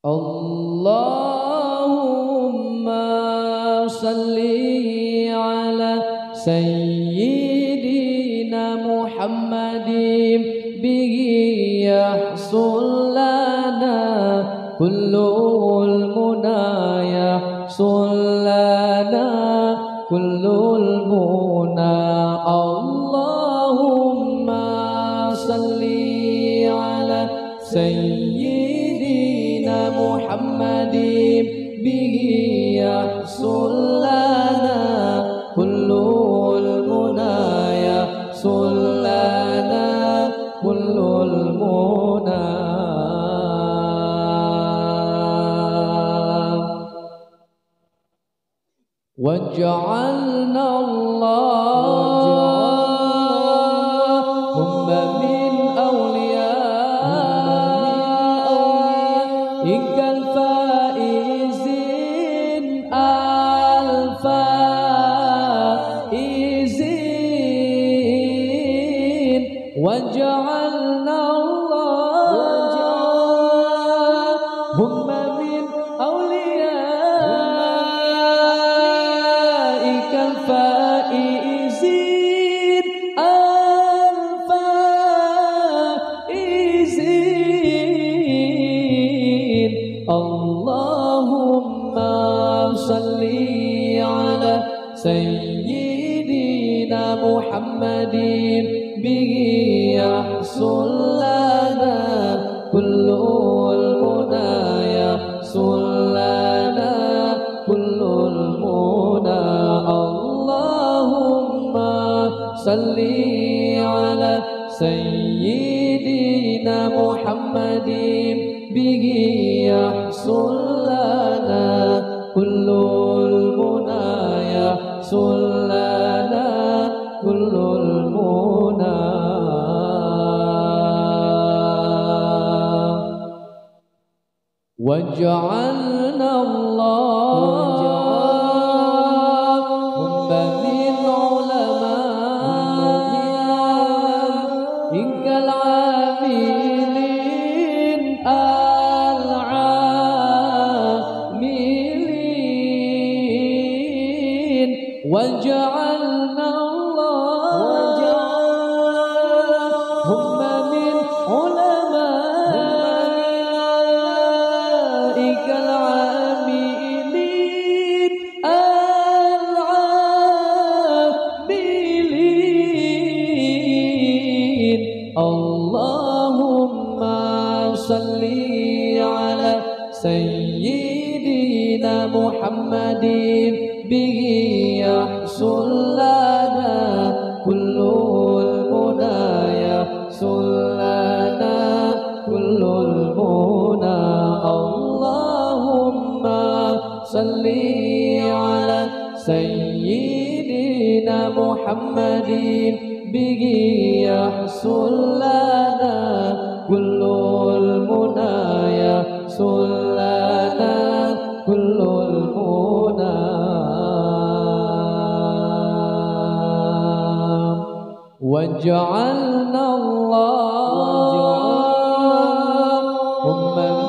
اللهم صل على سيدنا محمد به يحصل لنا كل المنى يحصل لنا كل المنى اللهم صل على سيدنا محمد به يحصل لنا كل المنى يحصل لنا كل المنى وجعلنا اللهم من أوليائك الفائزين الفائزين وجعلنا اللهم من أوليائك الفائزين الفائزين اللهم صل على سيدنا محمد به يحصل لنا كل المنى يحصل لنا كل المنى اللهم صل على سيدنا محمد به يحصل لنا كل المنى يحصل لنا كل المنى وجعلنا اللهم من علمائك العاملين العاملين وجعلنا اللهم من علمائك العاملين العاملين اللهم صل على سيدنا محمد به يحصل لنا كل المنى يحصل لنا كل المنى اللهم صل على سيدنا محمد به يحصل لنا كل المنى يحصل لنا كل المنى وجعلنا اللهم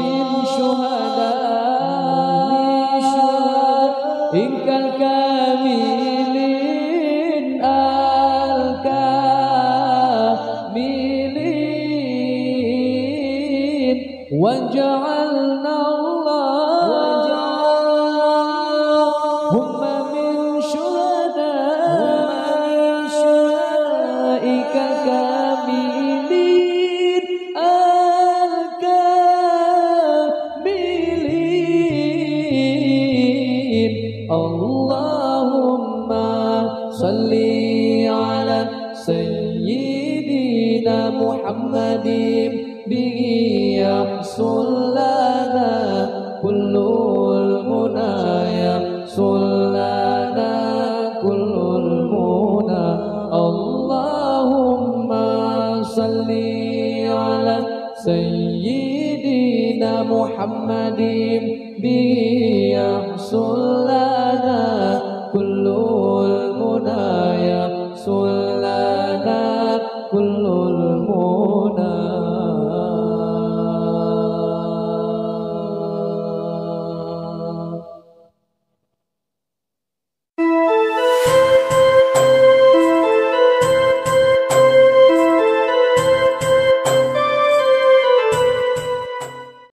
من شهدائك الكاملين الكاملين وجعلنا اللهم من شهدائك الكاملين الكاملين اللهم صل على سيدنا محمد به يحصل لنا كل المنى يحصل لنا كل المنى اللهم صل على سيدنا محمد به يحصل لنا كل المنى يحصل